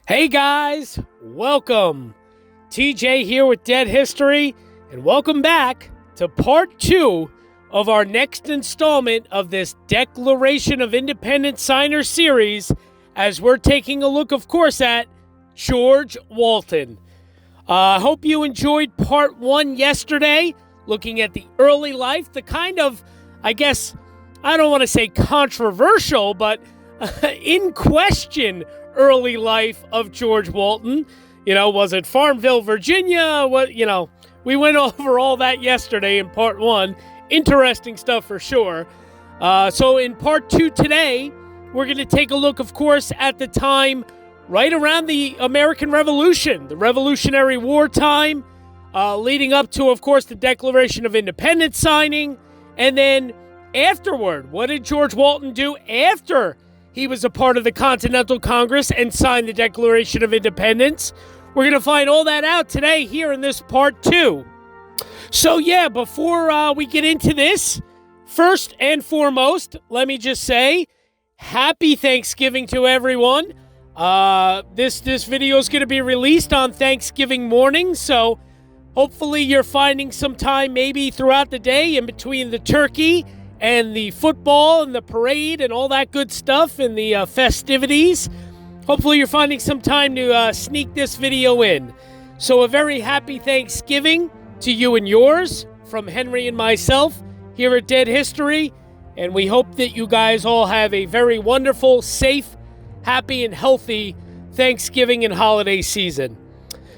Hey guys, welcome. TJ here with Dead History, and welcome back to part 2 of our next installment of this Declaration of Independence signer series, as we're taking a look, of course, at George Walton. I hope you enjoyed part 1 yesterday, looking at the early life, the kind of, I guess, I don't want to say controversial, but in question early life of George Walton. Was it Farmville, Virginia? We went over all that yesterday in part 1. Interesting stuff for sure. So in part 2 today, we're going to take a look, of course, at the time right around the American Revolution, the Revolutionary War time, leading up to, of course, the Declaration of Independence signing. And then afterward, what did George Walton do after he was a part of the Continental Congress and signed the Declaration of Independence? We're going to find all that out today here in this part 2. So before we get into this, first and foremost, let me just say, happy Thanksgiving to everyone. This video is going to be released on Thanksgiving morning, so hopefully you're finding some time maybe throughout the day in between the turkey and the football and the parade and all that good stuff and the festivities. Hopefully you're finding some time to sneak this video in. So a very happy Thanksgiving to you and yours from Henry and myself here at Dead History. And we hope that you guys all have a very wonderful, safe, happy, and healthy Thanksgiving and holiday season.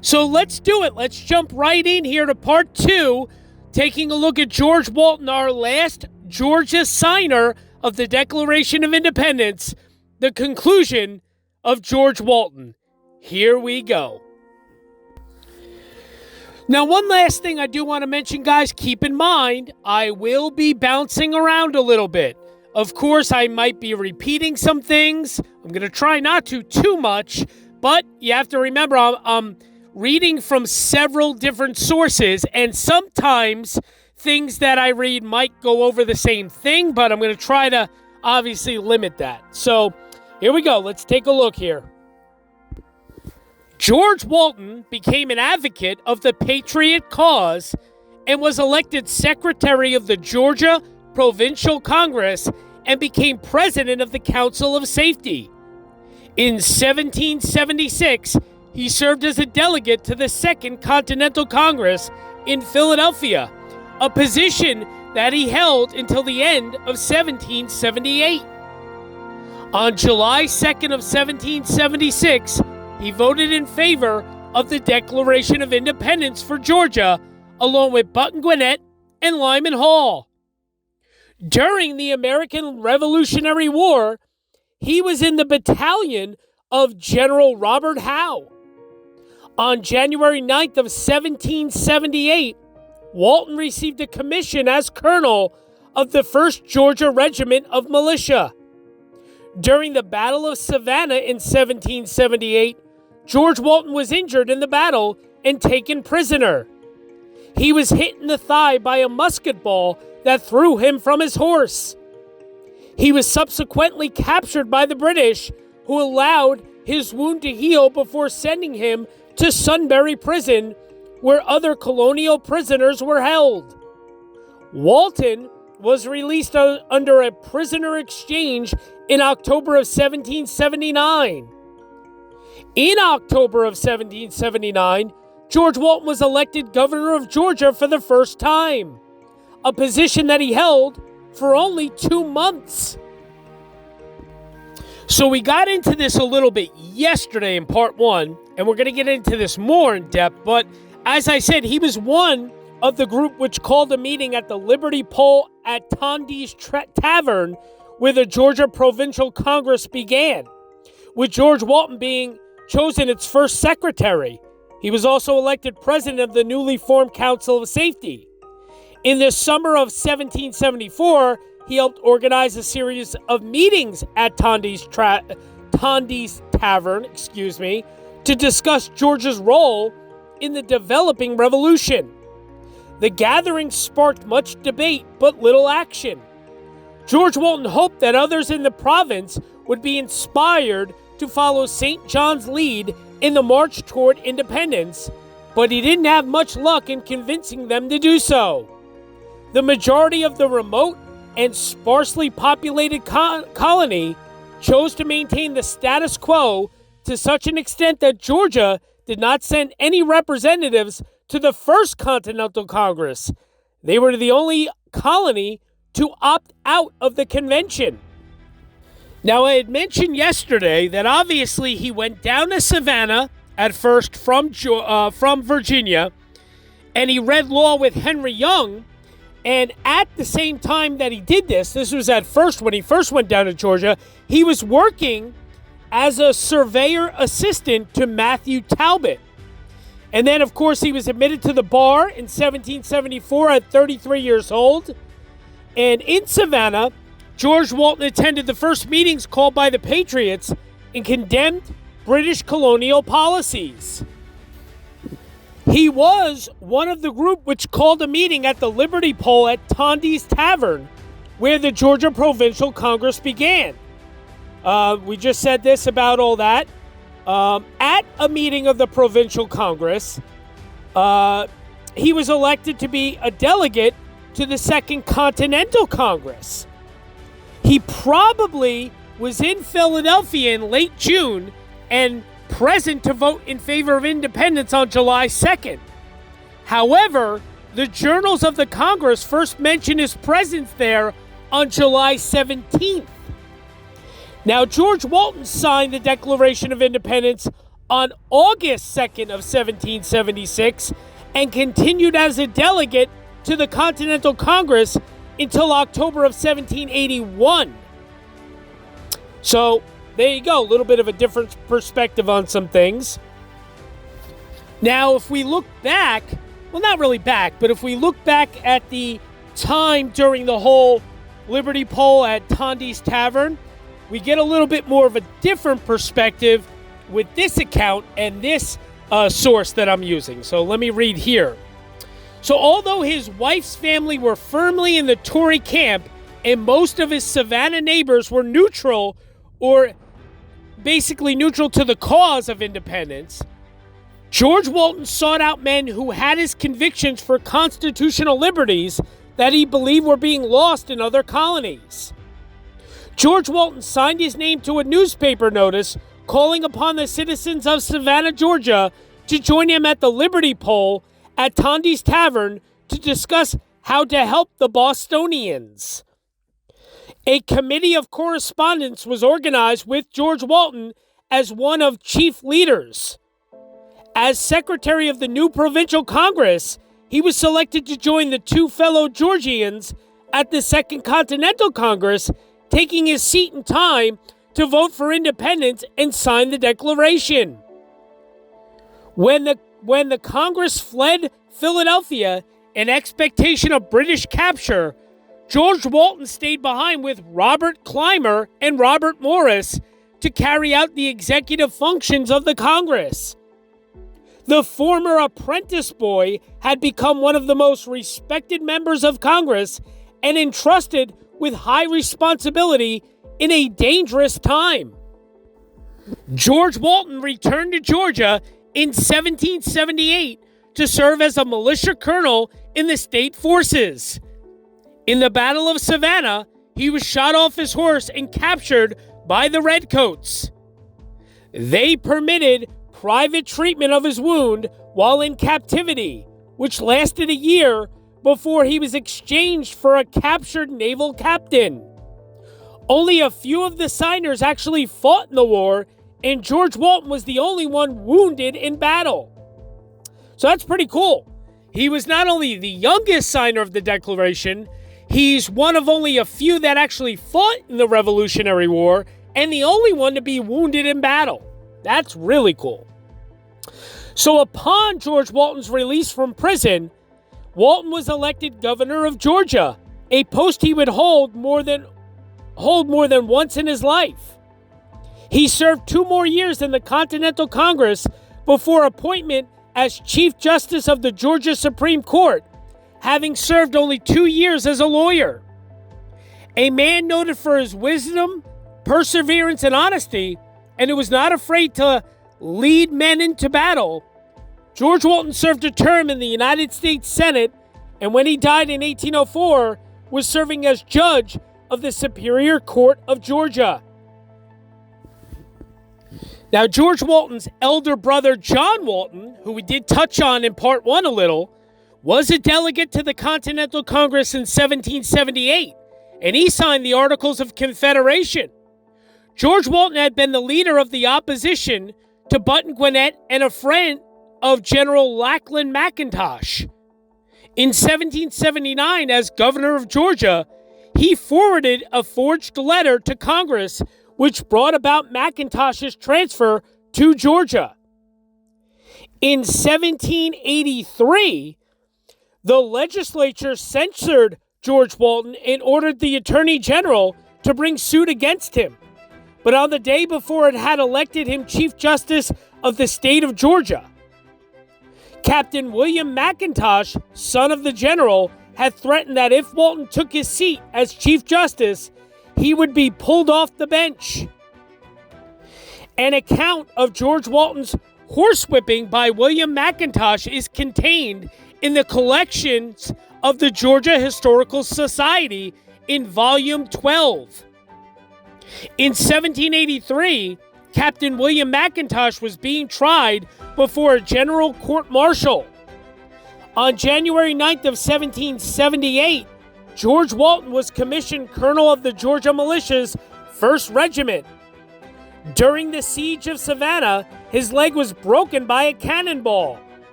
So let's do it. Let's jump right in here to part 2, taking a look at George Walton, our last Georgia signer of the Declaration of Independence, the conclusion of George Walton. Here we go. Now, one last thing I do want to mention, guys, keep in mind, I will be bouncing around a little bit. Of course, I might be repeating some things. I'm going to try not to too much, but you have to remember, I'm reading from several different sources, and sometimes things that I read might go over the same thing, but I'm going to try to obviously limit that. So here we go. Let's take a look here. George Walton became an advocate of the Patriot cause and was elected Secretary of the Georgia Provincial Congress and became President of the Council of Safety. In 1776, he served as a delegate to the Second Continental Congress in Philadelphia, a position that he held until the end of 1778. On July 2nd of 1776, he voted in favor of the Declaration of Independence for Georgia, along with Button Gwinnett and Lyman Hall. During the American Revolutionary War, he was in the battalion of General Robert Howe. On January 9th of 1778, Walton received a commission as colonel of the 1st Georgia Regiment of Militia. During the Battle of Savannah in 1778, George Walton was injured in the battle and taken prisoner. He was hit in the thigh by a musket ball that threw him from his horse. He was subsequently captured by the British, who allowed his wound to heal before sending him to Sunbury Prison, where other colonial prisoners were held. Walton was released under a prisoner exchange in October of 1779. In October of 1779, George Walton was elected governor of Georgia for the first time, a position that he held for only 2 months. So we got into this a little bit yesterday in part 1, and we're going to get into this more in depth, but as I said, he was one of the group which called a meeting at the Liberty Pole at Tondy's Tavern, where the Georgia Provincial Congress began, with George Walton being chosen its first secretary. He was also elected president of the newly formed Council of Safety. In the summer of 1774, he helped organize a series of meetings at Tondy's Tavern, to discuss Georgia's role in the developing revolution. The gathering sparked much debate but little action. George Walton hoped that others in the province would be inspired to follow St. John's lead in the march toward independence, but he didn't have much luck in convincing them to do so. The majority of the remote and sparsely populated colony chose to maintain the status quo to such an extent that Georgia did not send any representatives to the First Continental Congress. They were the only colony to opt out of the convention. Now, I had mentioned yesterday that obviously he went down to Savannah at first from Virginia, and he read law with Henry Young. And at the same time that he did this was at first when he first went down to Georgia, he was working as a surveyor assistant to Matthew Talbot. And then, of course, he was admitted to the bar in 1774 at 33 years old. And in Savannah, George Walton attended the first meetings called by the Patriots and condemned British colonial policies. He was one of the group which called a meeting at the Liberty Pole at Tondy's Tavern, where the Georgia Provincial Congress began. We just said this about all that. At a meeting of the Provincial Congress, he was elected to be a delegate to the Second Continental Congress. He probably was in Philadelphia in late June and present to vote in favor of independence on July 2nd. However, the journals of the Congress first mention his presence there on July 17th. Now, George Walton signed the Declaration of Independence on August 2nd of 1776 and continued as a delegate to the Continental Congress until October of 1781. So, there you go, a little bit of a different perspective on some things. Now, if we look back, well, not really back, but if we look back at the time during the whole Liberty Pole at Tondy's Tavern, we get a little bit more of a different perspective with this account and this source that I'm using. So let me read here. So although his wife's family were firmly in the Tory camp and most of his Savannah neighbors were neutral or basically neutral to the cause of independence, George Walton sought out men who had his convictions for constitutional liberties that he believed were being lost in other colonies. George Walton signed his name to a newspaper notice calling upon the citizens of Savannah, Georgia, to join him at the Liberty Pole at Tondy's Tavern to discuss how to help the Bostonians. A committee of correspondence was organized with George Walton as one of chief leaders. As secretary of the new Provincial Congress, he was selected to join the two fellow Georgians at the Second Continental Congress, taking his seat in time to vote for independence and sign the Declaration. When the Congress fled Philadelphia in expectation of British capture, George Walton stayed behind with Robert Clymer and Robert Morris to carry out the executive functions of the Congress. The former apprentice boy had become one of the most respected members of Congress and entrusted with high responsibility in a dangerous time. George Walton returned to Georgia in 1778 to serve as a militia colonel in the state forces. In the Battle of Savannah, he was shot off his horse and captured by the Redcoats. They permitted private treatment of his wound while in captivity, which lasted a year before he was exchanged for a captured naval captain. Only a few of the signers actually fought in the war, and George Walton was the only one wounded in battle. So that's pretty cool. He was not only the youngest signer of the Declaration, he's one of only a few that actually fought in the Revolutionary War, and the only one to be wounded in battle. That's really cool. So upon George Walton's release from prison, Walton was elected governor of Georgia, a post he would hold more than once in his life. He served 2 more years in the Continental Congress before appointment as Chief Justice of the Georgia Supreme Court, having served only 2 years as a lawyer. A man noted for his wisdom, perseverance, and honesty, and who was not afraid to lead men into battle, George Walton served a term in the United States Senate, and when he died in 1804, was serving as judge of the Superior Court of Georgia. Now, George Walton's elder brother, John Walton, who we did touch on in part 1 a little, was a delegate to the Continental Congress in 1778, and he signed the Articles of Confederation. George Walton had been the leader of the opposition to Button Gwinnett and a friend of General Lachlan McIntosh. In 1779, as governor of Georgia, he forwarded a forged letter to Congress which brought about McIntosh's transfer to Georgia. In 1783, the legislature censured George Walton and ordered the Attorney General to bring suit against him. But on the day before it had elected him Chief Justice of the state of Georgia, Captain William McIntosh, son of the general, had threatened that if Walton took his seat as Chief Justice, he would be pulled off the bench. An account of George Walton's horsewhipping by William McIntosh is contained in the collections of the Georgia Historical Society in Volume 12. In 1783, Captain William McIntosh was being tried before a general court-martial. On January 9th of 1778, George Walton was commissioned colonel of the Georgia Militia's 1st Regiment. During the siege of Savannah, his leg was broken by a cannonball.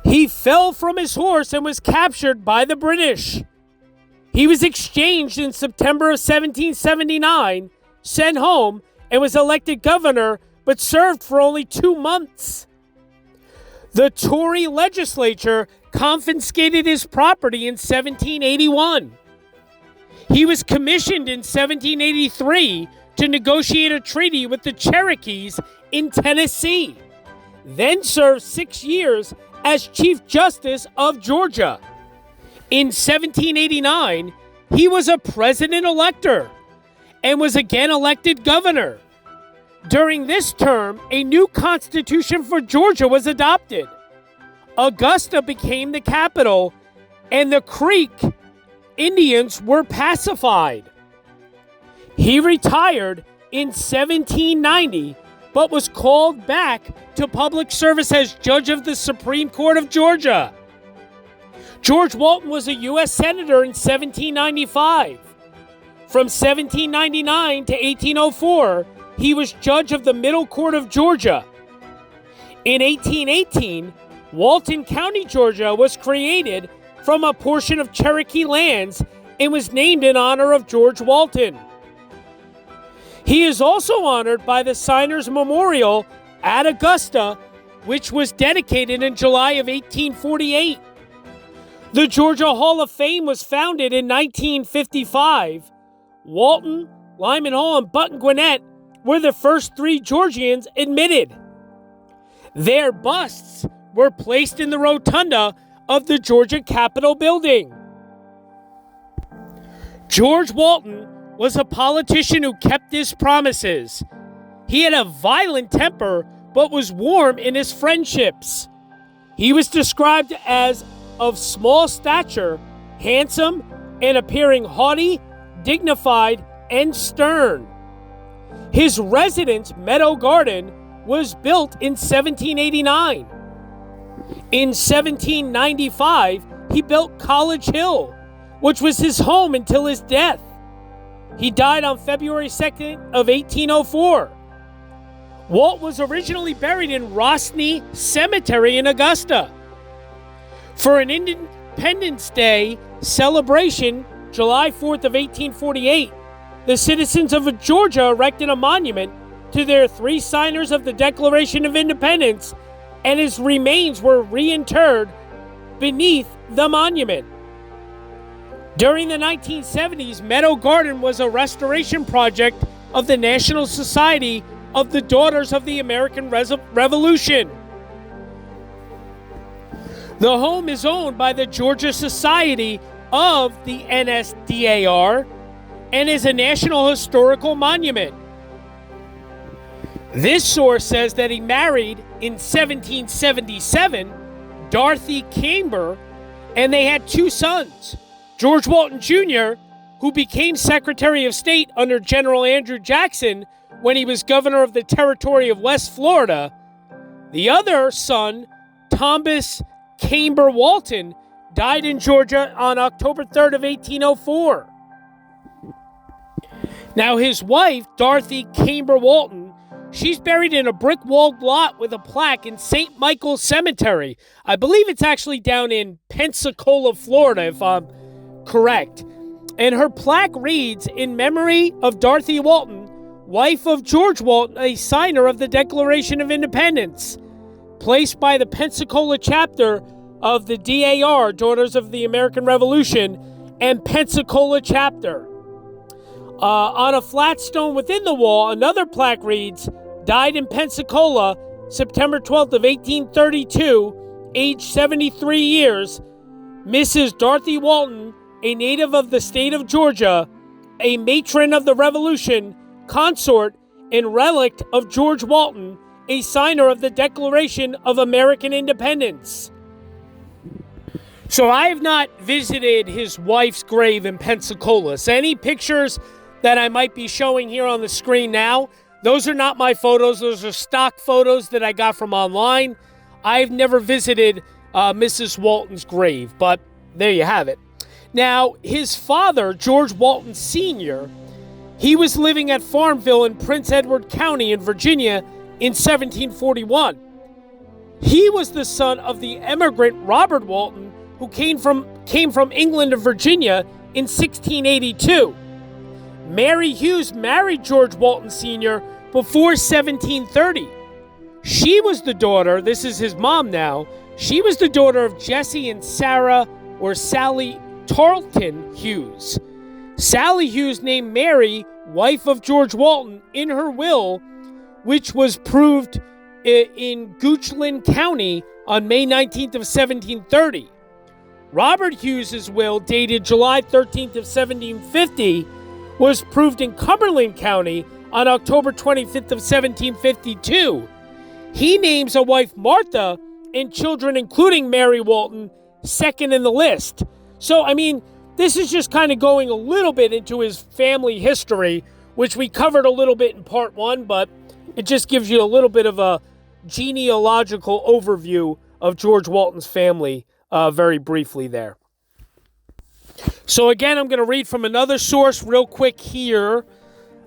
He fell from his horse and was captured by the British. He was exchanged in September of 1779, sent home, and was elected governor, but served for only 2 months. The Tory legislature confiscated his property in 1781. He was commissioned in 1783 to negotiate a treaty with the Cherokees in Tennessee, then served 6 years as Chief Justice of Georgia. In 1789, he was a president-elector and was again elected governor. During this term, a new constitution for Georgia was adopted. Augusta became the capital, and the Creek Indians were pacified. He retired in 1790, but was called back to public service as judge of the Supreme Court of Georgia. George Walton was a U.S. Senator in 1795. From 1799 to 1804, he was judge of the Middle Court of Georgia. In 1818, Walton County, Georgia was created from a portion of Cherokee lands and was named in honor of George Walton. He is also honored by the Signers Memorial at Augusta, which was dedicated in July of 1848. The Georgia Hall of Fame was founded in 1955. Walton, Lyman Hall, and Button Gwinnett were the first 3 Georgians admitted. Their busts were placed in the rotunda of the Georgia Capitol building. George Walton was a politician who kept his promises. He had a violent temper, but was warm in his friendships. He was described as of small stature, handsome, and appearing haughty, dignified, and stern. His residence, Meadow Garden, was built in 1789. In 1795, he built College Hill, which was his home until his death. He died on February 2nd of 1804. Walt was originally buried in Rosny Cemetery in Augusta. For an Independence Day celebration, July 4th of 1848, the citizens of Georgia erected a monument to their 3 signers of the Declaration of Independence, and his remains were reinterred beneath the monument. During the 1970s, Meadow Garden was a restoration project of the National Society of the Daughters of the American Revolution. The home is owned by the Georgia Society of the NSDAR and is a National Historical Monument. This source says that he married in 1777 Dorothy Camber, and they had 2 sons, George Walton Jr., who became Secretary of State under General Andrew Jackson when he was governor of the territory of West Florida. The other son, Thomas Camber Walton, died in Georgia on October 3rd of 1804. Now his wife, Dorothy Camber Walton, she's buried in a brick-walled lot with a plaque in St. Michael's Cemetery. I believe it's actually down in Pensacola, Florida, if I'm correct. And her plaque reads, "In memory of Dorothy Walton, wife of George Walton, a signer of the Declaration of Independence, placed by the Pensacola chapter of the DAR, Daughters of the American Revolution, and Pensacola chapter." On a flat stone within the wall, another plaque reads, "Died in Pensacola, September 12th of 1832, age 73 years, Mrs. Dorothy Walton, a native of the state of Georgia, a matron of the Revolution, consort and relict of George Walton, a signer of the Declaration of American Independence." So I have not visited his wife's grave in Pensacola. So any pictures that I might be showing here on the screen now, those are not my photos. Those are stock photos that I got from online. I've never visited Mrs. Walton's grave, but there you have it. Now, his father, George Walton Sr., he was living at Farmville in Prince Edward County in Virginia in 1741. He was the son of the emigrant Robert Walton, who came from England to Virginia in 1682. Mary Hughes married George Walton Sr. before 1730. She was the daughter, this is his mom now, she was the daughter of Jesse and Sarah, or Sally Tarleton Hughes. Sally Hughes named Mary, wife of George Walton, in her will, which was proved in Goochland County on May 19th of 1730. Robert Hughes's will, dated July 13th of 1750, was proved in Cumberland County on October 25th of 1752. He names a wife Martha and children, including Mary Walton, second in the list. So, I mean, this is just kind of going a little bit into his family history, which we covered a little bit in part 1, but it just gives you a little bit of a genealogical overview of George Walton's family very briefly there. So again, I'm going to read from another source real quick here.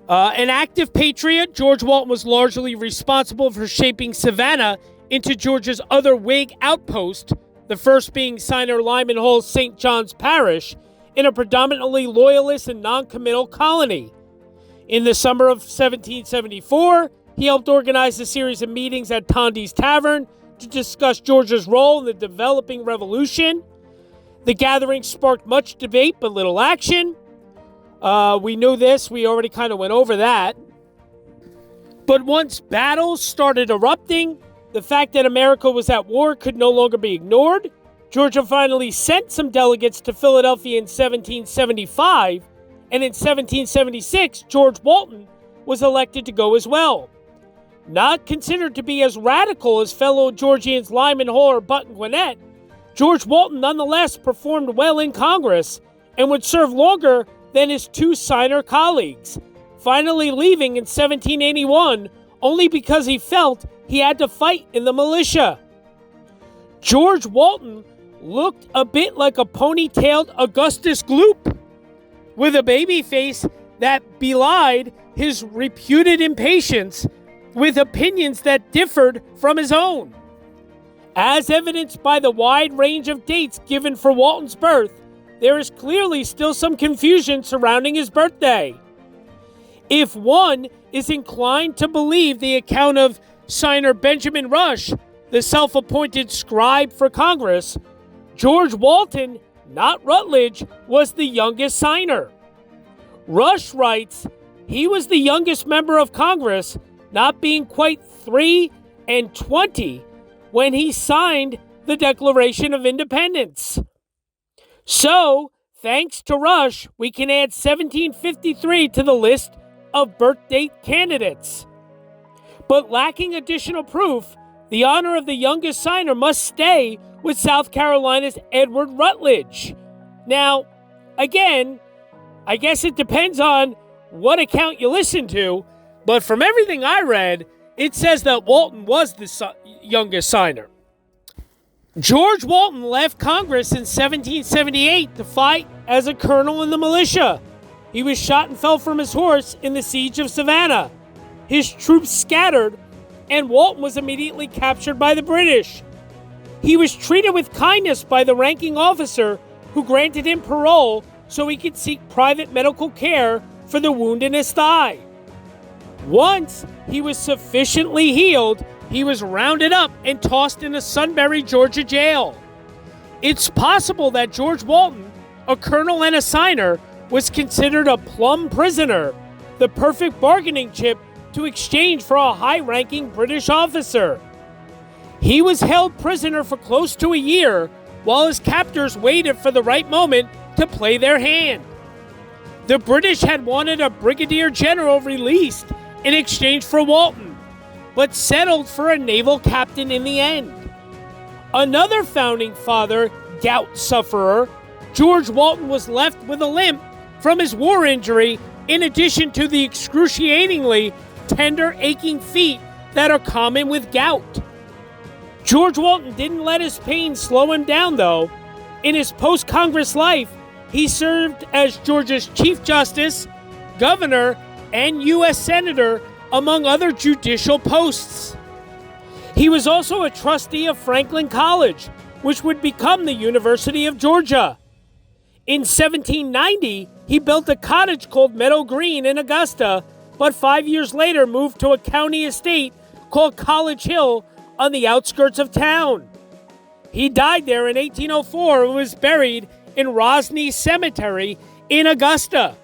An active patriot, George Walton was largely responsible for shaping Savannah into Georgia's other Whig outpost, the first being Signer Lyman Hall's St. John's Parish, in a predominantly loyalist and non-committal colony. In the summer of 1774, he helped organize a series of meetings at Tondy's Tavern to discuss Georgia's role in the developing revolution. The gathering sparked much debate but little action. We knew this. We already kind of went over that. But once battles started erupting, the fact that America was at war could no longer be ignored. Georgia finally sent some delegates to Philadelphia in 1775, and in 1776, George Walton was elected to go as well. Not considered to be as radical as fellow Georgians Lyman Hall or Button Gwinnett, George Walton nonetheless performed well in Congress and would serve longer than his 2 signer colleagues, finally leaving in 1781 only because he felt he had to fight in the militia. George Walton looked a bit like a ponytailed Augustus Gloop, with a baby face that belied his reputed impatience with opinions that differed from his own. As evidenced by the wide range of dates given for Walton's birth, there is clearly still some confusion surrounding his birthday. If one is inclined to believe the account of signer Benjamin Rush, the self-appointed scribe for Congress, George Walton, not Rutledge, was the youngest signer. Rush writes, he was the youngest member of Congress, not being quite 3 and 20 when he signed the Declaration of Independence. So, thanks to Rush, we can add 1753 to the list of birth date candidates. But lacking additional proof, the honor of the youngest signer must stay with South Carolina's Edward Rutledge. Now, again, I guess it depends on what account you listen to, but from everything I read, it says that Walton was the youngest signer. George Walton left Congress in 1778 to fight as a colonel in the militia. He was shot and fell from his horse in the siege of Savannah. His troops scattered, and Walton was immediately captured by the British. He was treated with kindness by the ranking officer, who granted him parole so he could seek private medical care for the wound in his thigh. Once he was sufficiently healed, he was rounded up and tossed in a Sunbury, Georgia jail. It's possible that George Walton, a colonel and a signer, was considered a plum prisoner, the perfect bargaining chip to exchange for a high-ranking British officer. He was held prisoner for close to a year while his captors waited for the right moment to play their hand. The British had wanted a brigadier general released in exchange for Walton, but settled for a naval captain in the end. Another founding father, gout sufferer, George Walton, was left with a limp from his war injury, in addition to the excruciatingly tender, aching feet that are common with gout. George Walton didn't let his pain slow him down, though. In his post-Congress life, he served as Georgia's Chief Justice, Governor, and U.S. Senator, among other judicial posts. He was also a trustee of Franklin College, which would become the University of Georgia. In 1790, he built a cottage called Meadow Green in Augusta, but 5 years later moved to a county estate called College Hill on the outskirts of town. He died there in 1804 and was buried in Rosny Cemetery in Augusta.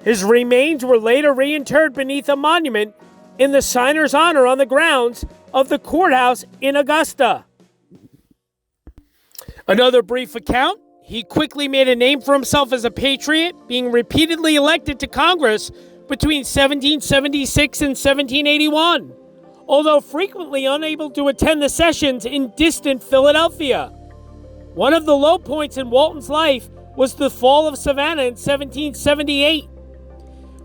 His remains were later reinterred beneath a monument in the signer's honor on the grounds of the courthouse in Augusta. Another brief account: he quickly made a name for himself as a patriot, being repeatedly elected to Congress between 1776 and 1781, although frequently unable to attend the sessions in distant Philadelphia. One of the low points in Walton's life was the fall of Savannah in 1778.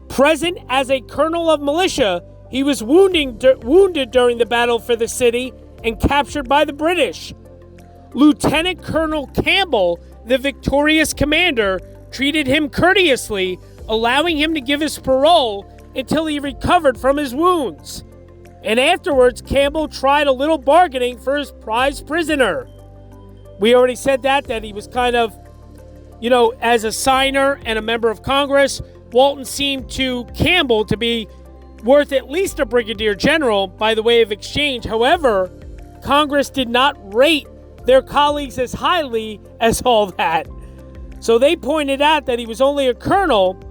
Present as a colonel of militia, he was wounded during the battle for the city and captured by the British. Lieutenant Colonel Campbell, the victorious commander, treated him courteously, allowing him to give his parole until he recovered from his wounds. And afterwards, Campbell tried a little bargaining for his prized prisoner. We already said that he was kind of, as a signer and a member of Congress, Walton seemed to Campbell to be worth at least a brigadier general by the way of exchange. However, Congress did not rate their colleagues as highly as all that. So they pointed out that he was only a colonel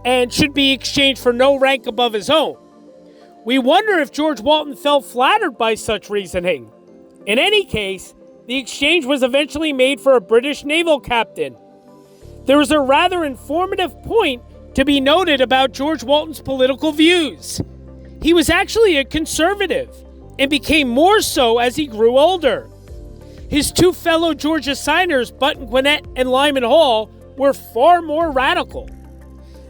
and should be exchanged for no rank above his own. We wonder if George Walton felt flattered by such reasoning. In any case, the exchange was eventually made for a British naval captain. There is a rather informative point to be noted about George Walton's political views. He was actually a conservative and became more so as he grew older. His two fellow Georgia signers, Button Gwinnett and Lyman Hall, were far more radical.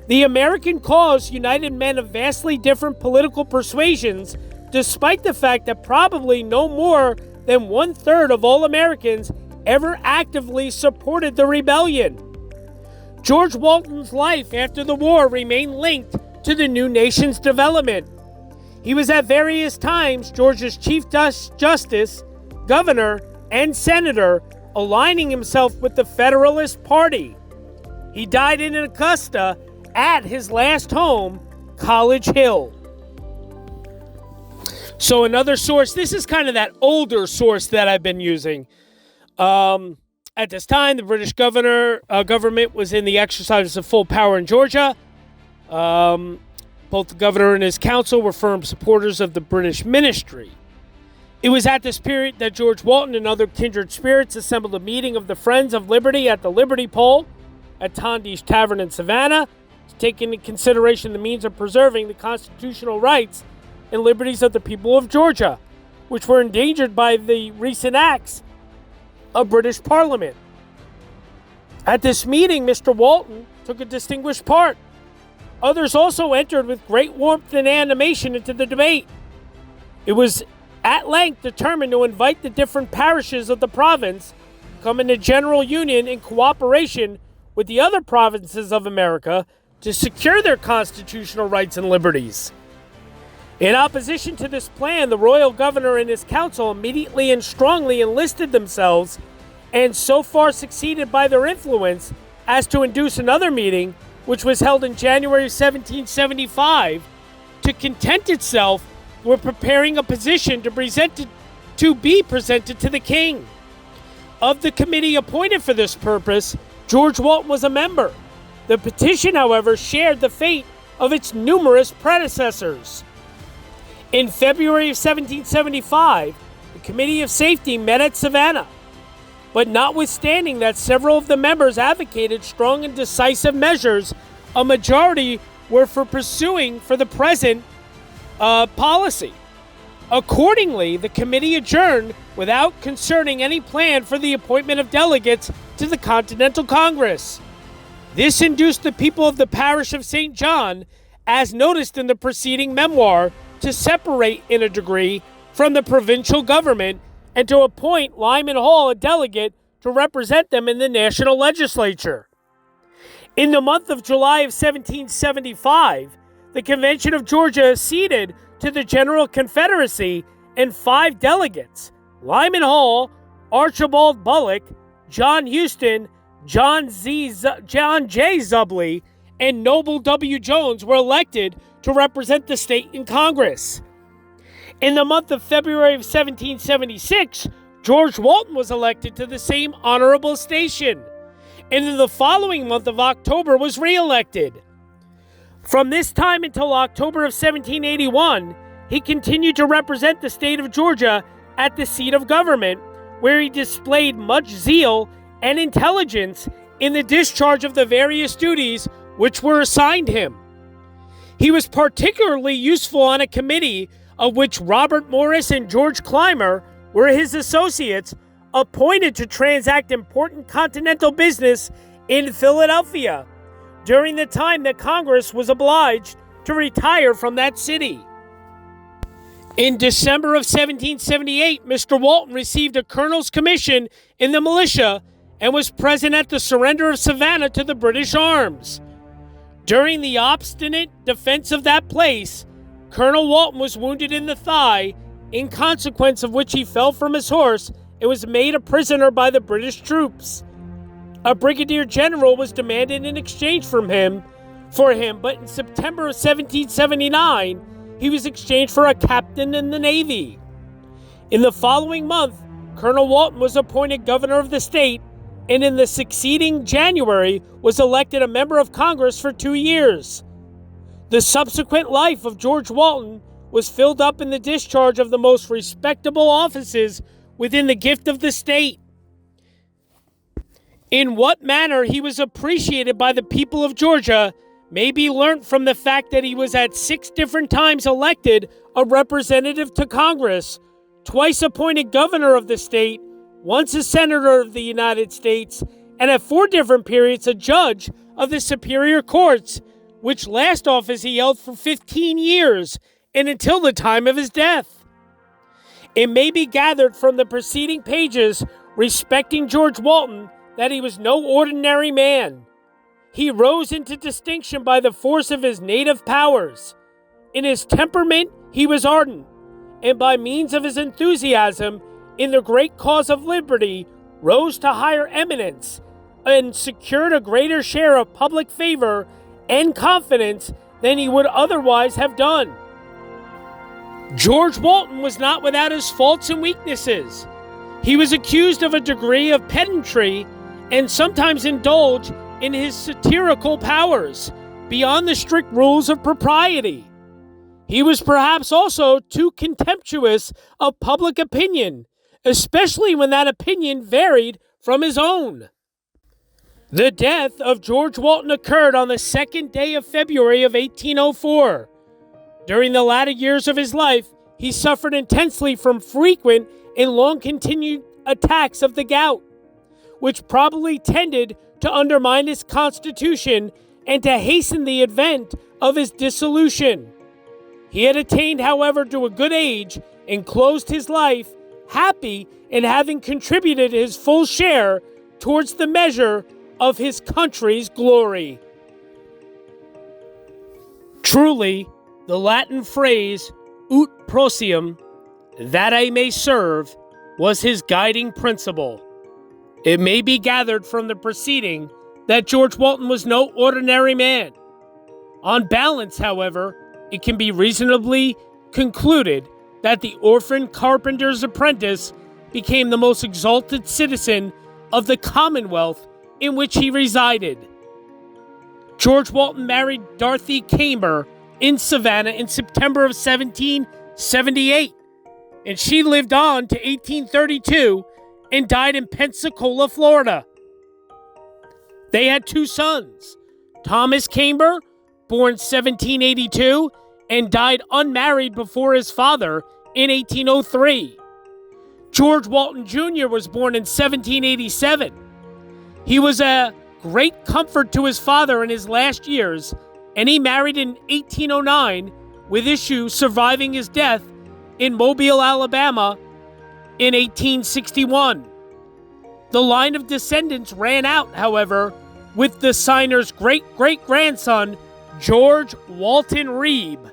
The American cause united men of vastly different political persuasions, despite the fact that probably no more than 1/3 of all Americans ever actively supported the rebellion. George Walton's life after the war remained linked to the new nation's development. He was at various times Georgia's Chief Justice, Governor, and Senator, aligning himself with the Federalist Party. He died in Augusta at his last home, College Hill. So another source, this is kind of that older source that I've been using. At this time, the British government was in the exercise of full power in Georgia. Both the governor and his council were firm supporters of the British ministry. It was at this period that George Walton and other kindred spirits assembled a meeting of the Friends of Liberty at the Liberty Pole at Tondi's Tavern in Savannah to take into consideration the means of preserving the constitutional rights and liberties of the people of Georgia, which were endangered by the recent acts of British Parliament. At this meeting, Mr. Walton took a distinguished part. Others also entered with great warmth and animation into the debate. It was at length determined to invite the different parishes of the province to come into general union in cooperation with the other provinces of America to secure their constitutional rights and liberties. In opposition to this plan, the royal governor and his council immediately and strongly enlisted themselves and so far succeeded by their influence as to induce another meeting, which was held in January 1775, to content itself with preparing a petition to be presented to the king. Of the committee appointed for this purpose, George Walton was a member. The petition, however, shared the fate of its numerous predecessors. In February of 1775, the Committee of Safety met at Savannah. But notwithstanding that several of the members advocated strong and decisive measures, a majority were for pursuing for the present policy. Accordingly, the committee adjourned without concerning any plan for the appointment of delegates to the Continental Congress. This induced the people of the parish of St. John, as noticed in the preceding memoir, to separate in a degree from the provincial government and to appoint Lyman Hall a delegate to represent them in the national legislature. In the month of July of 1775, the Convention of Georgia acceded to the General Confederacy, and 5 delegates, Lyman Hall, Archibald Bullock, John Houston, John J. Zubley, and Noble W. Jones were elected to represent the state in Congress. In the month of February of 1776, George Walton was elected to the same honorable station, and in the following month of October was re-elected. From this time until October of 1781, he continued to represent the state of Georgia at the seat of government, where he displayed much zeal and intelligence in the discharge of the various duties which were assigned him. He was particularly useful on a committee of which Robert Morris and George Clymer were his associates, appointed to transact important continental business in Philadelphia during the time that Congress was obliged to retire from that city. In December of 1778, Mr. Walton received a colonel's commission in the militia and was present at the surrender of Savannah to the British arms. During the obstinate defense of that place, Colonel Walton was wounded in the thigh, in consequence of which he fell from his horse and was made a prisoner by the British troops. A brigadier general was demanded in exchange for him, but in September of 1779, he was exchanged for a captain in the Navy. In the following month, Colonel Walton was appointed governor of the state, and in the succeeding January was elected a member of Congress for 2 years. The subsequent life of George Walton was filled up in the discharge of the most respectable offices within the gift of the state. In what manner he was appreciated by the people of Georgia may be learnt from the fact that he was at 6 different times elected a representative to Congress, twice appointed governor of the state, once a senator of the United States, and at 4 different periods a judge of the superior courts, which last office he held for 15 years and until the time of his death. It may be gathered from the preceding pages respecting George Walton that he was no ordinary man. He rose into distinction by the force of his native powers. In his temperament he was ardent, and by means of his enthusiasm in the great cause of liberty rose to higher eminence and secured a greater share of public favor and confidence than he would otherwise have done. George Walton was not without his faults and weaknesses. He was accused of a degree of pedantry and sometimes indulged in his satirical powers beyond the strict rules of propriety. He was perhaps also too contemptuous of public opinion, especially when that opinion varied from his own. The death of George Walton occurred on the 2nd day of February of 1804. During the latter years of his life, he suffered intensely from frequent and long-continued attacks of the gout, which probably tended to undermine his constitution and to hasten the advent of his dissolution. He had attained, however, to a good age and closed his life happy in having contributed his full share towards the measure of his country's glory. Truly, the Latin phrase ut proprium, that I may serve, was his guiding principle. It may be gathered from the proceeding that George Walton was no ordinary man. On balance, however, it can be reasonably concluded that the orphan carpenter's apprentice became the most exalted citizen of the Commonwealth in which he resided. George Walton married Dorothy Kamer in Savannah in September of 1778, and she lived on to 1832 and died in Pensacola, Florida. They had two sons, Thomas Kamer, born 1782, and died unmarried before his father in 1803. George Walton Jr. was born in 1787. He was a great comfort to his father in his last years, and he married in 1809, with issue surviving his death in Mobile, Alabama in 1861. The line of descendants ran out, however, with the signer's great-great-grandson, George Walton Reeb,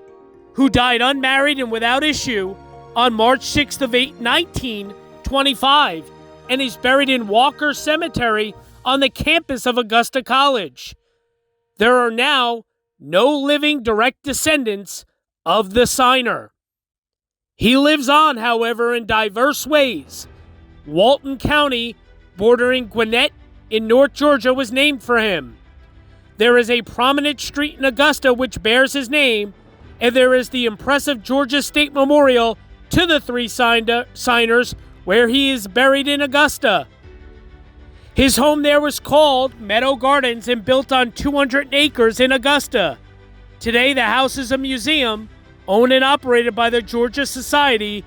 who died unmarried and without issue on March 6th of 1925, and is buried in Walker Cemetery on the campus of Augusta College. There are now no living direct descendants of the signer. He lives on, however, in diverse ways. Walton County, bordering Gwinnett in North Georgia, was named for him. There is a prominent street in Augusta which bears his name, and there is the impressive Georgia State Memorial to the three signers, where he is buried in Augusta. His home there was called Meadow Gardens and built on 200 acres in Augusta. Today, the house is a museum owned and operated by the Georgia Society,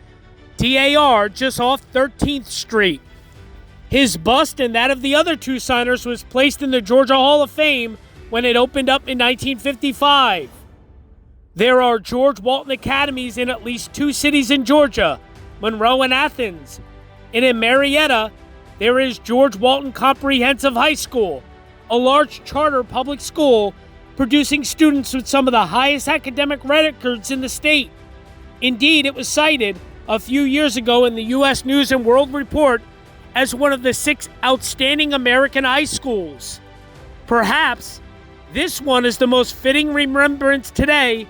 DAR, just off 13th Street. His bust and that of the other two signers was placed in the Georgia Hall of Fame when it opened up in 1955. There are George Walton Academies in at least two cities in Georgia, Monroe and Athens. And in Marietta, there is George Walton Comprehensive High School, a large charter public school producing students with some of the highest academic records in the state. Indeed, it was cited a few years ago in the U.S. News and World Report as one of the 6 outstanding American high schools. Perhaps this one is the most fitting remembrance today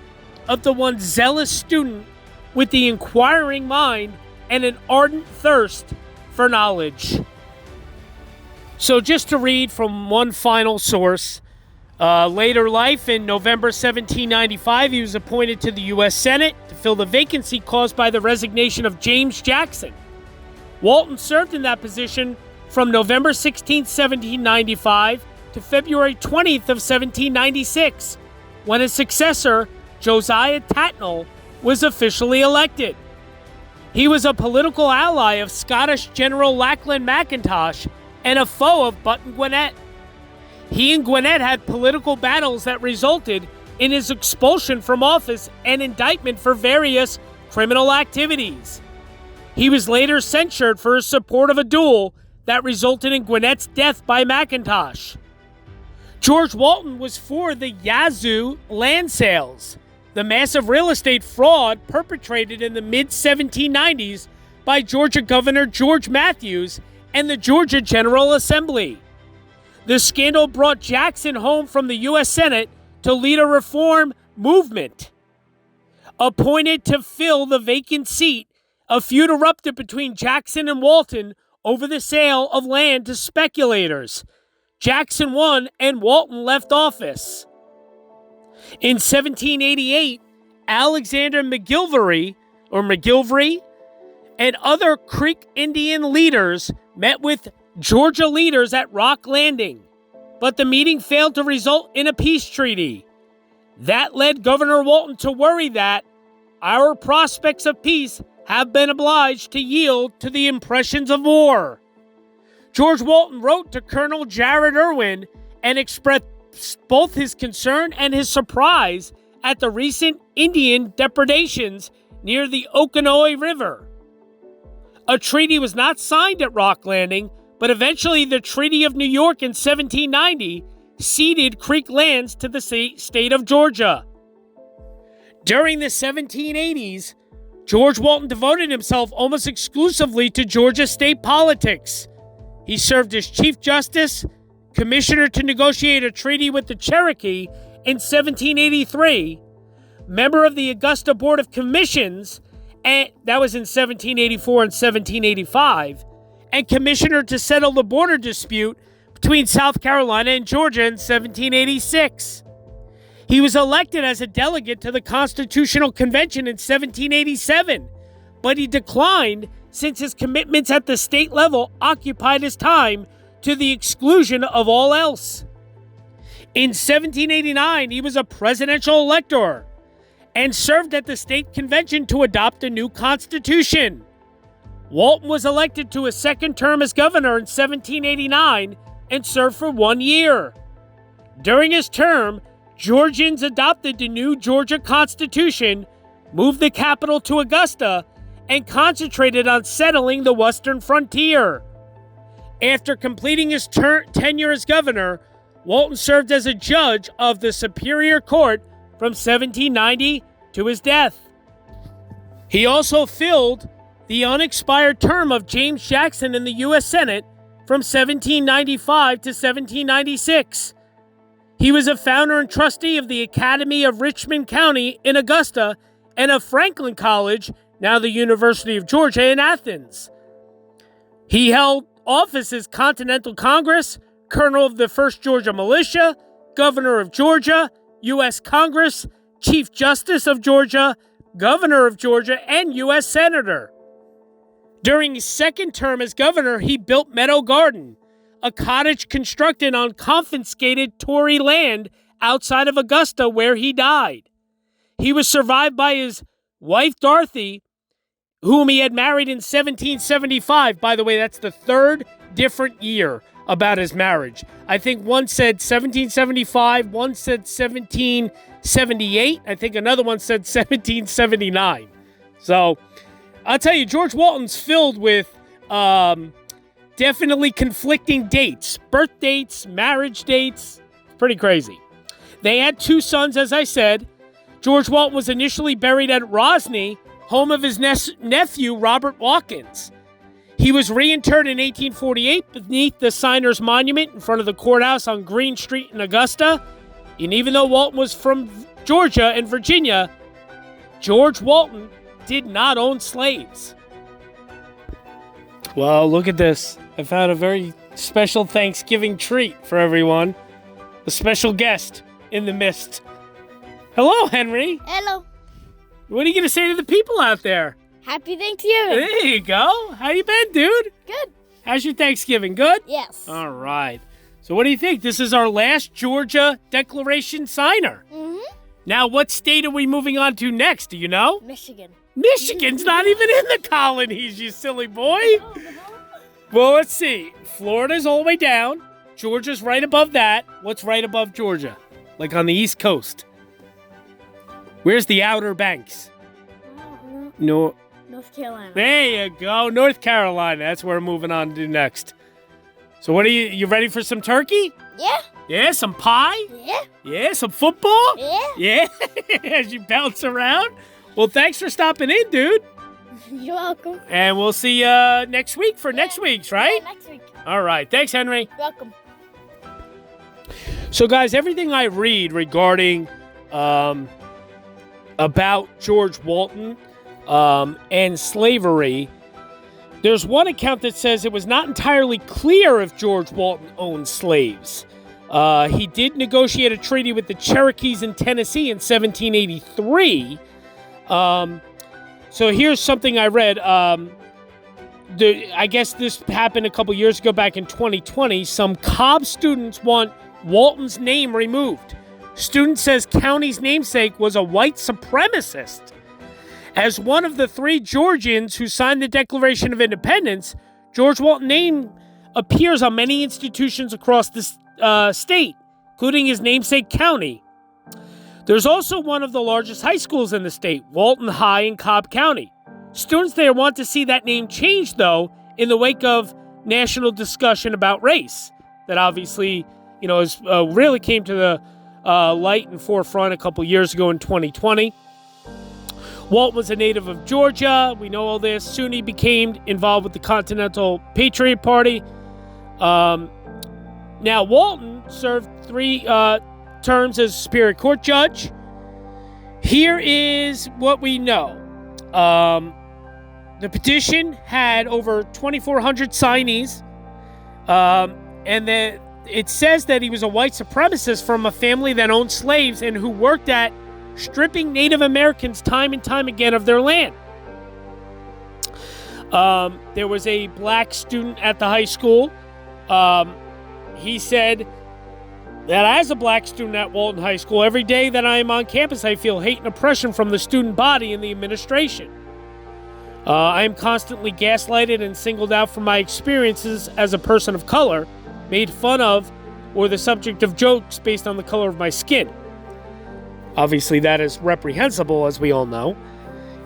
of the one zealous student with the inquiring mind and an ardent thirst for knowledge. So just to read from one final source, later life, in November 1795, he was appointed to the U.S. Senate to fill the vacancy caused by the resignation of James Jackson. Walton served in that position from November 16, 1795 to February 20th of 1796, when his successor, Josiah Tatnall, was officially elected. He was a political ally of Scottish General Lachlan Mackintosh and a foe of Button Gwinnett. He and Gwinnett had political battles that resulted in his expulsion from office and indictment for various criminal activities. He was later censured for his support of a duel that resulted in Gwinnett's death by Mackintosh. George Walton was for the Yazoo land sales, the massive real estate fraud perpetrated in the mid-1790s by Georgia Governor George Matthews and the Georgia General Assembly. The scandal brought Jackson home from the U.S. Senate to lead a reform movement. Appointed to fill the vacant seat, a feud erupted between Jackson and Walton over the sale of land to speculators. Jackson won and Walton left office. In 1788, Alexander McGillivray and other Creek Indian leaders met with Georgia leaders at Rock Landing, but the meeting failed to result in a peace treaty. That led Governor Walton to worry that our prospects of peace have been obliged to yield to the impressions of war. George Walton wrote to Colonel Jared Irwin and expressed both his concern and his surprise at the recent Indian depredations near the Oconomowoc River. A treaty was not signed at Rock Landing, but eventually the Treaty of New York in 1790 ceded Creek lands to the state of Georgia. During the 1780s, George Walton devoted himself almost exclusively to Georgia state politics. He served as Chief Justice, Commissioner to negotiate a treaty with the Cherokee in 1783, member of the Augusta Board of Commissions, and that was in 1784 and 1785, and commissioner to settle the border dispute between South Carolina and Georgia in 1786. He was elected as a delegate to the Constitutional Convention in 1787, but he declined since his commitments at the state level occupied his time to the exclusion of all else. In 1789, he was a presidential elector and served at the state convention to adopt a new constitution. Walton was elected to a second term as governor in 1789 and served for 1 year. During his term, Georgians adopted the new Georgia Constitution, moved the capital to Augusta, and concentrated on settling the western frontier. After completing his tenure as governor, Walton served as a judge of the Superior Court from 1790 to his death. He also filled the unexpired term of James Jackson in the U.S. Senate from 1795 to 1796. He was a founder and trustee of the Academy of Richmond County in Augusta and of Franklin College, now the University of Georgia in Athens. He held office as Continental Congress, Colonel of the 1st Georgia Militia, Governor of Georgia, U.S. Congress, Chief Justice of Georgia, Governor of Georgia, and U.S. Senator. During his second term as governor, he built Meadow Garden, a cottage constructed on confiscated Tory land outside of Augusta where he died. He was survived by his wife Dorothy, whom he had married in 1775. By the way, that's the third different year about his marriage. I think one said 1775, one said 1778, I think another one said 1779. So, I'll tell you, George Walton's filled with definitely conflicting dates. Birth dates, marriage dates. Pretty crazy. They had 2 sons, as I said. George Walton was initially buried at Rosny, home of his nephew, Robert Watkins. He was reinterred in 1848 beneath the Signers Monument in front of the courthouse on Green Street in Augusta. And even though Walton was from Georgia and Virginia, George Walton did not own slaves. Well, look at this. I found a very special Thanksgiving treat for everyone. A special guest in the midst. Hello, Henry. Hello. What are you going to say to the people out there? Happy Thanksgiving. There you go. How you been, dude? Good. How's your Thanksgiving? Good? Yes. All right. So what do you think? This is our last Georgia Declaration signer. Mm-hmm. Now, what state are we moving on to next? Do you know? Michigan. Michigan's not even in the colonies, you silly boy. Well, let's see. Florida's all the way down. Georgia's right above that. What's right above Georgia? Like on the East Coast. Where's the Outer Banks? No. North Carolina. There you go. North Carolina. That's where we're moving on to next. So what are you ready for some turkey? Yeah. Yeah, some pie? Yeah. Yeah, some football? Yeah. Yeah, as you bounce around. Well, thanks for stopping in, dude. You're welcome. And we'll see you next week for next week's, right? Yeah, next week. All right. Thanks, Henry. Welcome. So, guys, everything I read regarding about George Walton and slavery, there's one account that says it was not entirely clear if George Walton owned slaves. He did negotiate a treaty with the Cherokees in Tennessee in 1783. So here's something I read. I guess this happened a couple years ago, back in 2020. Some Cobb students want Walton's name removed. Student says county's namesake was a white supremacist. As one of the 3 Georgians who signed the Declaration of Independence, George Walton's name appears on many institutions across the state, including his namesake county. There's also one of the largest high schools in the state, Walton High in Cobb County. Students there want to see that name changed, though, in the wake of national discussion about race that obviously, really came to the light and forefront a couple years ago in 2020. Walt was a native of Georgia. We know all this. Soon he became involved with the Continental Patriot Party. Now, Walton served 3 terms as Superior Court judge. Here is what we know. The petition had over 2,400 signees, and it says that he was a white supremacist from a family that owned slaves and who worked at stripping Native Americans time and time again of their land. There was a black student at the high school. He said that as a black student at Walton High School, every day that I am on campus, I feel hate and oppression from the student body and the administration. I am constantly gaslighted and singled out for my experiences as a person of color, made fun of, or the subject of jokes based on the color of my skin. Obviously, that is reprehensible, as we all know.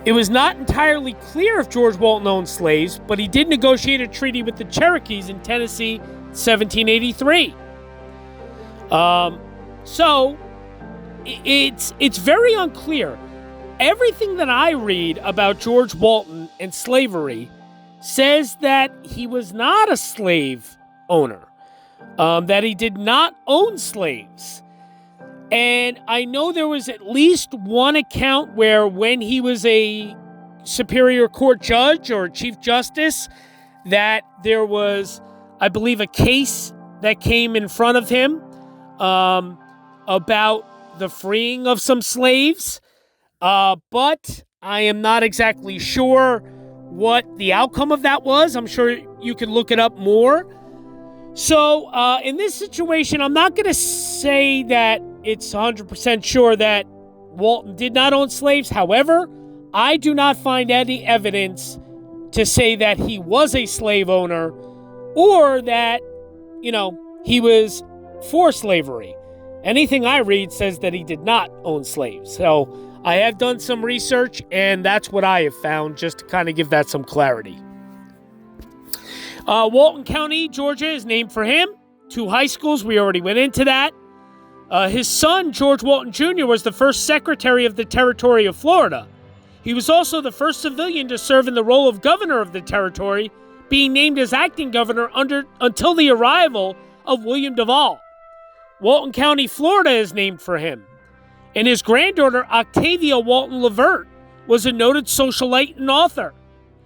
It was not entirely clear if George Walton owned slaves, but he did negotiate a treaty with the Cherokees in Tennessee in 1783. So, it's very unclear. Everything that I read about George Walton and slavery says that he was not a slave owner, that he did not own slaves. And I know there was at least one account where when he was a Superior Court judge or Chief Justice, that there was, I believe, a case that came in front of him about the freeing of some slaves. But I am not exactly sure what the outcome of that was. I'm sure you can look it up more. So, in this situation, I'm not going to say that it's 100% sure that Walton did not own slaves. However, I do not find any evidence to say that he was a slave owner or that, he was for slavery. Anything I read says that he did not own slaves. So, I have done some research, and that's what I have found, just to kind of give that some clarity. Walton County, Georgia, is named for him. 2 high schools, we already went into that. His son, George Walton Jr., was the first secretary of the territory of Florida. He was also the first civilian to serve in the role of governor of the territory, being named as acting governor until the arrival of William Duval. Walton County, Florida, is named for him. And his granddaughter, Octavia Walton Levert, was a noted socialite and author.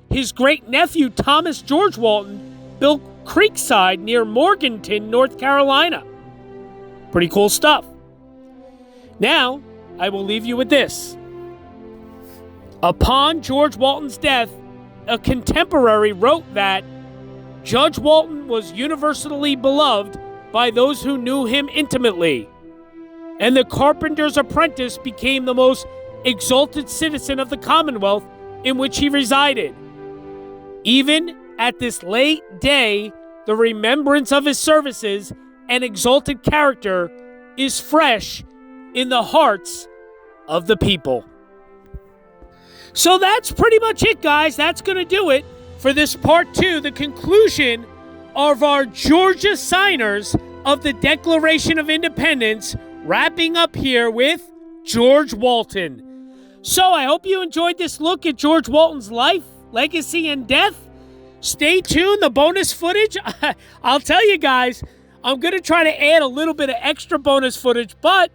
His great-nephew, Thomas George Walton, built Creekside near Morganton, North Carolina. Pretty cool stuff. Now, I will leave you with this. Upon George Walton's death, a contemporary wrote that Judge Walton was universally beloved by those who knew him intimately, and the carpenter's apprentice became the most exalted citizen of the Commonwealth in which he resided. Even at this late day, the remembrance of his services and exalted character is fresh in the hearts of the people. So that's pretty much it, guys. That's going to do it for this part 2, the conclusion of our Georgia signers of the Declaration of Independence, wrapping up here with George Walton. So I hope you enjoyed this look at George Walton's life, legacy, and death. Stay tuned. The bonus footage, I'll tell you guys, I'm going to try to add a little bit of extra bonus footage, but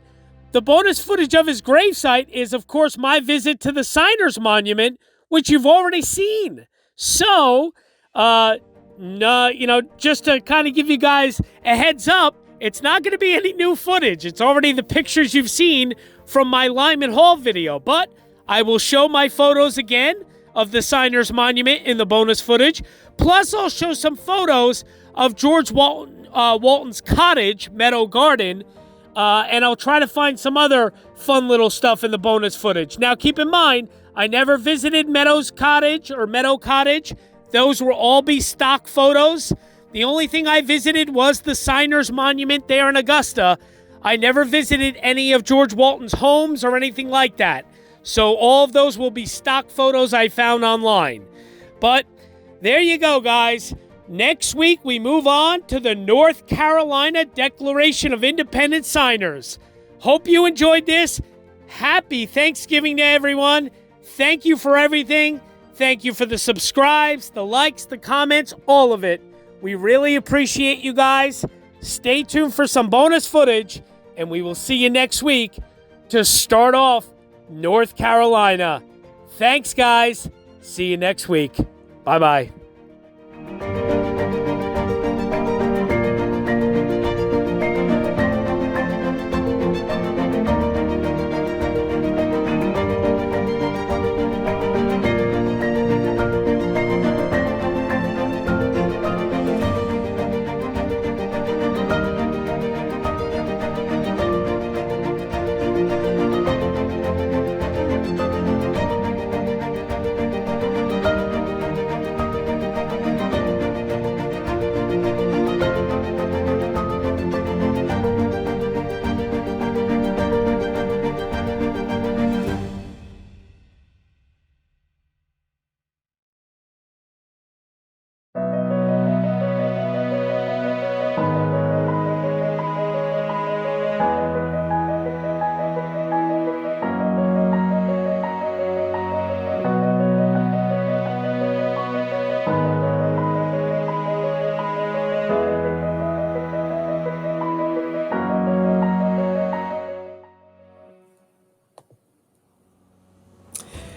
the bonus footage of his gravesite is, of course, my visit to the Signers Monument, which you've already seen. So, just to kind of give you guys a heads up, it's not going to be any new footage. It's already the pictures you've seen from my Lyman Hall video, but I will show my photos again of the Signers Monument in the bonus footage. Plus, I'll show some photos of George Walton's cottage, Meadow Garden, and I'll try to find some other fun little stuff in the bonus footage. Now, keep in mind, I never visited Meadow Cottage. Those will all be stock photos. The only thing I visited was the Signers Monument there in Augusta. I never visited any of George Walton's homes or anything like that. So all of those will be stock photos I found online. But there you go, guys. Next week, we move on to the North Carolina Declaration of Independence signers. Hope you enjoyed this. Happy Thanksgiving to everyone. Thank you for everything. Thank you for the subscribes, the likes, the comments, all of it. We really appreciate you guys. Stay tuned for some bonus footage, and we will see you next week to start off North Carolina. Thanks, guys. See you next week. Bye-bye.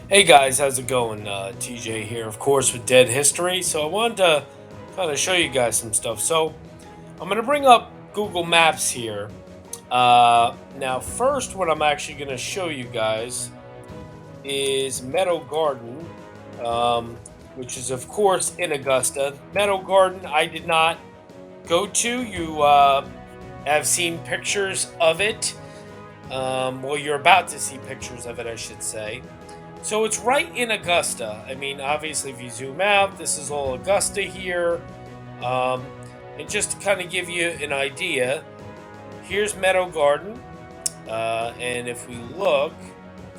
Hey guys, how's it going? TJ here, of course, with Dead History. So I wanted to kind of show you guys some stuff. So I'm going to bring up Google Maps here. Now, first, what I'm actually going to show you guys is Meadow Garden, which is, of course, in Augusta. Meadow Garden, I did not go to. You have seen pictures of it. Well, you're about to see pictures of it, I should say. So it's right in Augusta. I mean, obviously, if you zoom out, this is all Augusta here. And just to kind of give you an idea, here's Meadow Garden. And if we look,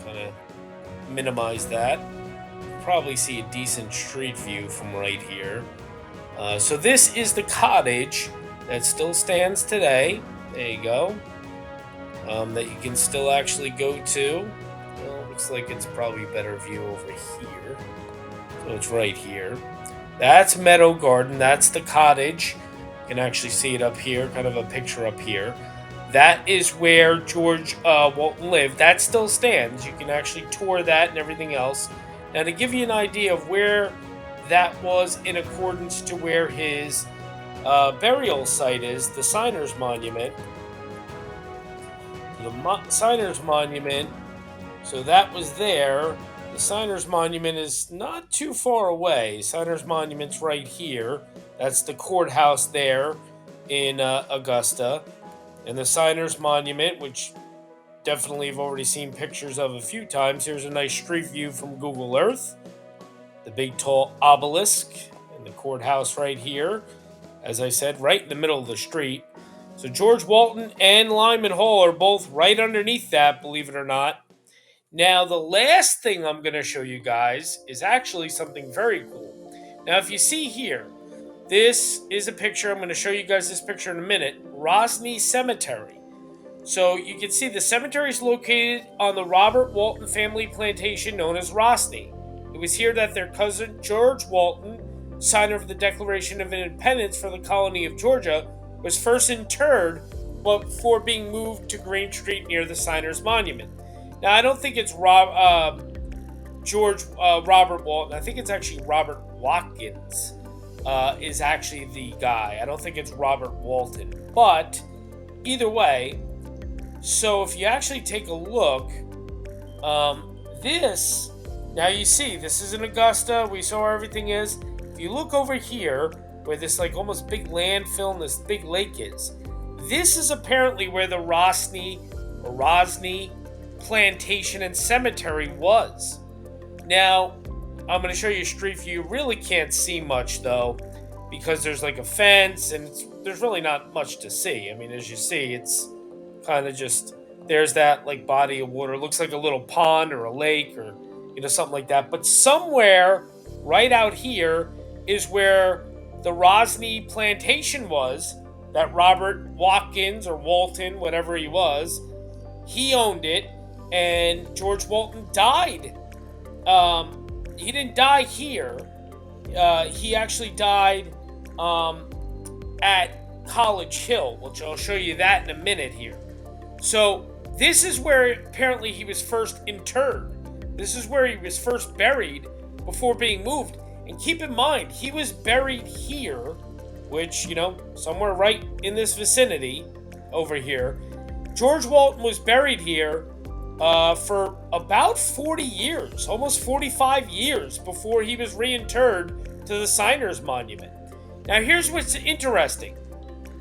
kind of minimize that, you'll probably see a decent street view from right here. So this is the cottage that still stands today. There you go. That you can still actually go to. Well, looks like it's probably a better view over here. So it's right here. That's Meadow Garden. That's the cottage. You can actually see it up here, kind of a picture up here. That is where George Walton lived. That still stands. You can actually tour that and everything else. Now, to give you an idea of where that was in accordance to where his burial site is, the Signers Monument. The Signers Monument, so that was there. The Signers Monument is not too far away. Signers Monument's right here. That's the courthouse there in Augusta. And the Signers Monument, which definitely have already seen pictures of a few times. Here's a nice street view from Google Earth. The big tall obelisk and the courthouse right here. As I said, right in the middle of the street. So George Walton and Lyman Hall are both right underneath that, believe it or not. Now, the last thing I'm going to show you guys is actually something very cool. Now, if you see here, this is a picture. I'm going to show you guys this picture in a minute. Rosny Cemetery. So you can see the cemetery is located on the Robert Walton family plantation known as Rosny. It was here that their cousin George Walton, signer of the Declaration of Independence for the colony of Georgia, was first interred before being moved to Green Street near the Signers Monument. Now, I don't think it's Robert Walton. I think it's actually Robert Watkins is actually the guy. I don't think it's Robert Walton. But either way, so if you actually take a look, now you see, this is in Augusta. We saw where everything is. If you look over here, where this like almost big landfill and this big lake is, this is apparently where the Rosny plantation and cemetery was. Now, I'm going to show you a street view. You really can't see much, though, because there's like a fence, and there's really not much to see. I mean, as you see, it's kind of just, there's that like body of water. It looks like a little pond or a lake or, something like that. But somewhere right out here is where the Rosny plantation was, that Robert Watkins or Walton, whatever he was, he owned it, and George Walton died. He didn't die here. He actually died at College Hill, which I'll show you that in a minute here. So this is where apparently he was first interred. This is where he was first buried before being moved. And keep in mind, he was buried here, which, somewhere right in this vicinity over here. George Walton was buried here for about 40 years, almost 45 years before he was reinterred to the Signers Monument. Now, here's what's interesting.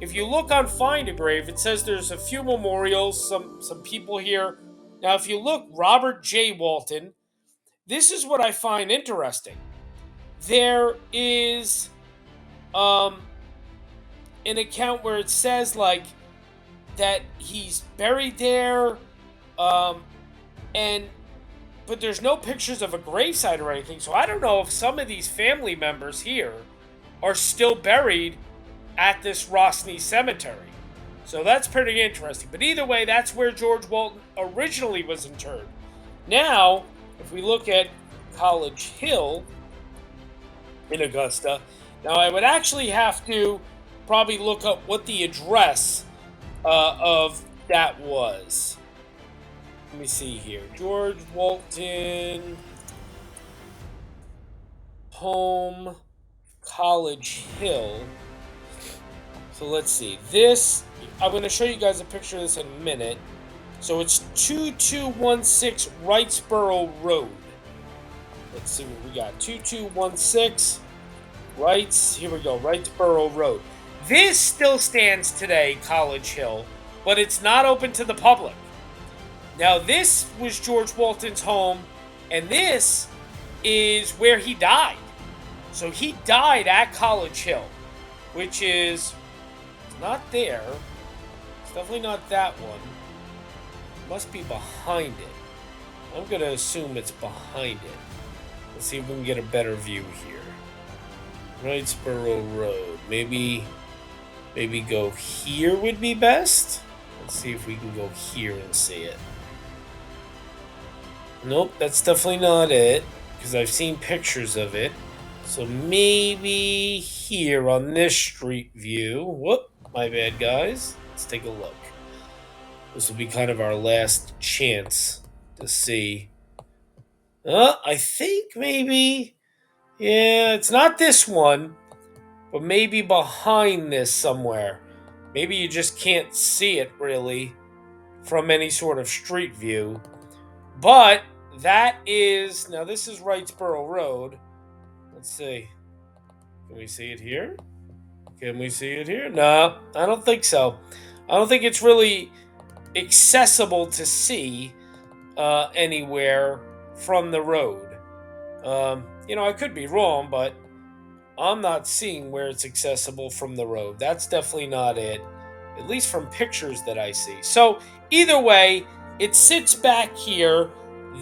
If you look on Find a Grave, it says there's a few memorials, some people here. Now, if you look, Robert J. Walton, this is what I find interesting. There is an account where it says like that he's buried there, but there's no pictures of a gravesite or anything. So I don't know if some of these family members here are still buried at this Rosny cemetery. So that's pretty interesting. But either way, that's where George Walton originally was interred. Now, if we look at College Hill in Augusta, now I would actually have to probably look up what the address of that was. Let me see here. George Walton home, College Hill. So let's see. This, I'm going to show you guys a picture of this in a minute. So it's 2216 Wrightsboro Road. Let's see what we got. 2216 here we go, Wrightsboro Road. This still stands today, College Hill, but it's not open to the public. Now, this was George Walton's home, and this is where he died. So he died at College Hill, which is not there. It's definitely not that one. It must be behind it. I'm going to assume it's behind it. Let's see if we can get a better view here. Wrightsboro Road. Maybe go here would be best. Let's see if we can go here and see it. Nope, that's definitely not it, because I've seen pictures of it. So maybe here on this street view. Whoop, my bad, guys. Let's take a look. This will be kind of our last chance to see. I think maybe, yeah, it's not this one, but maybe behind this somewhere. Maybe you just can't see it really from any sort of street view. But that is, now this is Wrightsboro Road. Let's see. Can we see it here? Can we see it here? No, I don't think so. I don't think it's really accessible to see anywhere from the road. I could be wrong, but I'm not seeing where it's accessible from the road. That's definitely not it, at least from pictures that I see. So either way, it sits back here.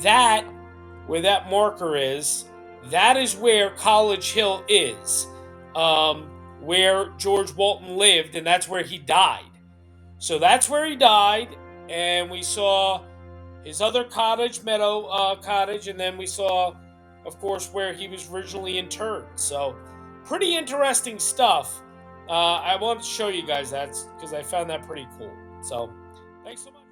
That, where that marker is, that is where College Hill is, where George Walton lived, and that's where he died. So that's where he died, and we saw his other cottage, Meadow Cottage, and then we saw, of course, where he was originally interred. So pretty interesting stuff. I wanted to show you guys that because I found that pretty cool. So thanks so much.